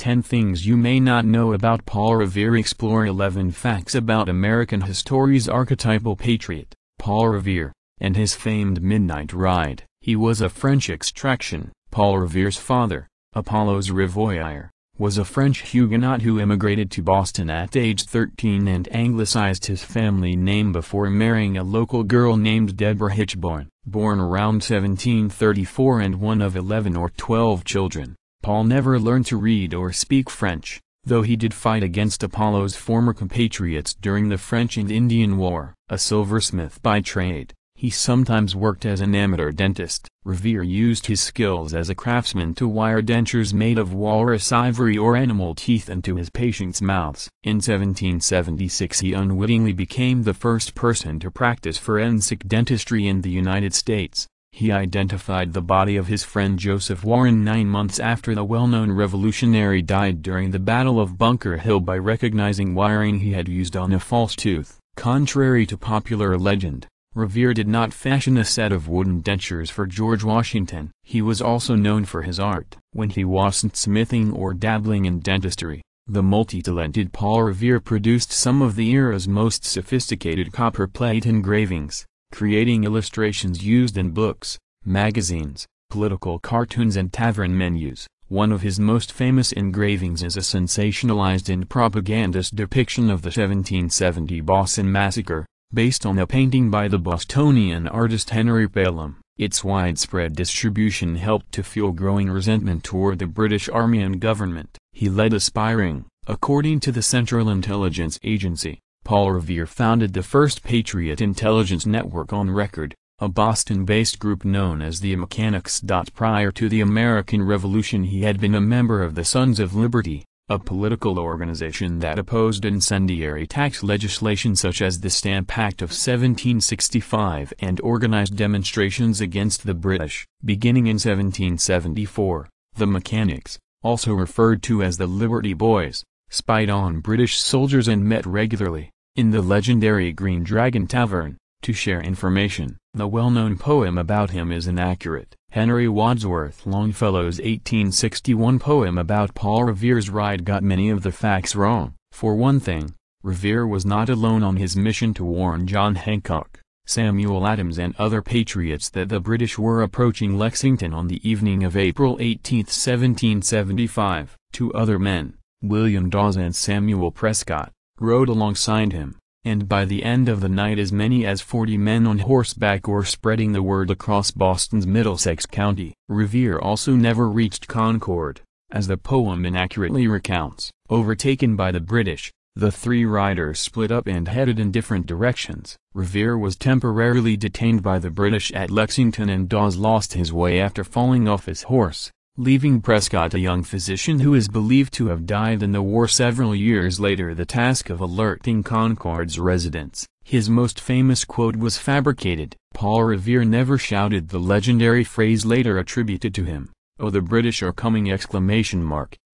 10 Things You May Not Know About Paul Revere. Explore 11 Facts About American History's Archetypal Patriot, Paul Revere, and his famed midnight ride. He was of French extraction. Paul Revere's father, Apollos Revere, was a French Huguenot who immigrated to Boston at age 13 and anglicized his family name before marrying a local girl named Deborah Hitchborn. Born around 1734 and one of 11 or 12 children, Paul never learned to read or speak French, though he did fight against Apollo's former compatriots during the French and Indian War. A silversmith by trade, he sometimes worked as an amateur dentist. Revere used his skills as a craftsman to wire dentures made of walrus ivory or animal teeth into his patients' mouths. In 1776 he unwittingly became the first person to practice forensic dentistry in the United States. He identified the body of his friend Joseph Warren 9 months after the well-known revolutionary died during the Battle of Bunker Hill by recognizing wiring he had used on a false tooth. Contrary to popular legend, Revere did not fashion a set of wooden dentures for George Washington. He was also known for his art. When he wasn't smithing or dabbling in dentistry, the multi-talented Paul Revere produced some of the era's most sophisticated copperplate engravings, creating illustrations used in books, magazines, political cartoons and tavern menus. One of his most famous engravings is a sensationalized and propagandist depiction of the 1770 Boston Massacre, based on a painting by the Bostonian artist Henry Pelham. Its widespread distribution helped to fuel growing resentment toward the British Army and government. He led aspiring, according to the Central Intelligence Agency, Paul Revere founded the first Patriot Intelligence Network on record, a Boston-based group known as the Mechanics. Prior to the American Revolution he had been a member of the Sons of Liberty, a political organization that opposed incendiary tax legislation such as the Stamp Act of 1765 and organized demonstrations against the British. Beginning in 1774, the Mechanics, also referred to as the Liberty Boys, spied on British soldiers and met regularly, in the legendary Green Dragon Tavern, to share information. The well-known poem about him is inaccurate. Henry Wadsworth Longfellow's 1861 poem about Paul Revere's ride got many of the facts wrong. For one thing, Revere was not alone on his mission to warn John Hancock, Samuel Adams and other patriots that the British were approaching Lexington on the evening of April 18, 1775. Two other men, William Dawes and Samuel Prescott, rode alongside him, and by the end of the night as many as 40 men on horseback were spreading the word across Boston's Middlesex County. Revere also never reached Concord, as the poem inaccurately recounts. Overtaken by the British, the three riders split up and headed in different directions. Revere was temporarily detained by the British at Lexington and Dawes lost his way after falling off his horse, leaving Prescott, a young physician who is believed to have died in the war several years later, the task of alerting Concord's residents. His most famous quote was fabricated. Paul Revere never shouted the legendary phrase later attributed to him, "Oh, the British are coming!"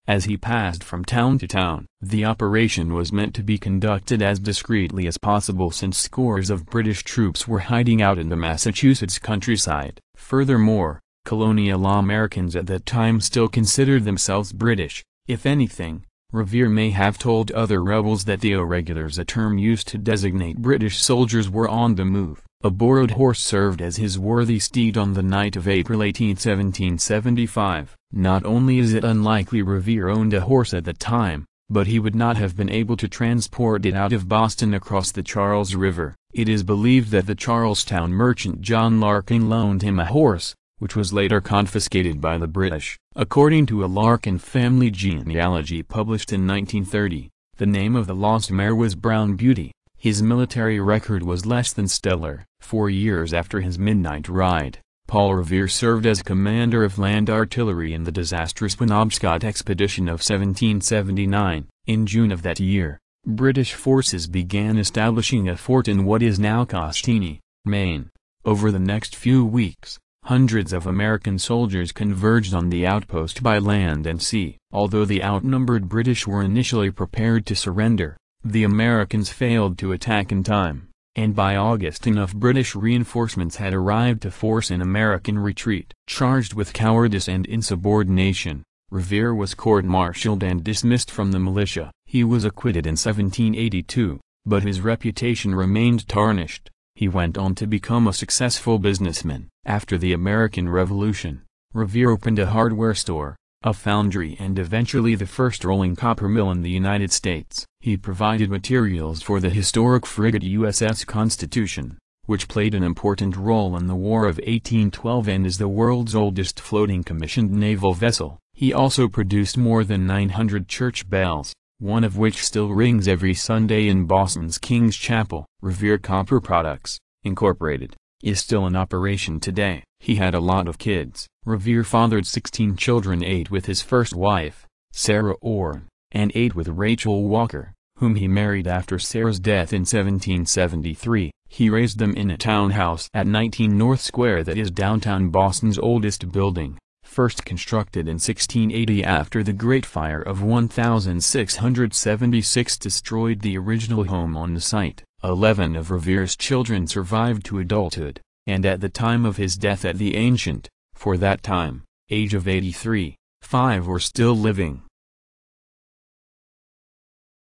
as he passed from town to town. The operation was meant to be conducted as discreetly as possible since scores of British troops were hiding out in the Massachusetts countryside. Furthermore, colonial Americans at that time still considered themselves British. If anything, Revere may have told other rebels that the irregulars, a term used to designate British soldiers, were on the move. A borrowed horse served as his worthy steed on the night of April 18, 1775. Not only is it unlikely Revere owned a horse at the time, but he would not have been able to transport it out of Boston across the Charles River. It is believed that the Charlestown merchant John Larkin loaned him a horse, which was later confiscated by the British. According to a Larkin family genealogy published in 1930, the name of the lost mare was Brown Beauty. His military record was less than stellar. 4 years after his midnight ride, Paul Revere served as commander of land artillery in the disastrous Penobscot expedition of 1779. In June of that year, British forces began establishing a fort in what is now Costini, Maine. Over the next few weeks, hundreds of American soldiers converged on the outpost by land and sea. Although the outnumbered British were initially prepared to surrender, the Americans failed to attack in time, and by August enough British reinforcements had arrived to force an American retreat. Charged with cowardice and insubordination, Revere was court-martialed and dismissed from the militia. He was acquitted in 1782, but his reputation remained tarnished. He went on to become a successful businessman. After the American Revolution, Revere opened a hardware store, a foundry, and eventually the first rolling copper mill in the United States. He provided materials for the historic frigate USS Constitution, which played an important role in the War of 1812 and is the world's oldest floating commissioned naval vessel. He also produced more than 900 church bells, one of which still rings every Sunday in Boston's King's Chapel. Revere Copper Products, Incorporated, is still in operation today. He had a lot of kids. Revere fathered 16 children, 8 with his first wife, Sarah Orne, and 8 with Rachel Walker, whom he married after Sarah's death in 1773. He raised them in a townhouse at 19 North Square that is downtown Boston's oldest building, first constructed in 1680 after the Great Fire of 1676 destroyed the original home on the site. 11 of Revere's children survived to adulthood, and at the time of his death at the ancient, for that time, age of 83, 5 were still living.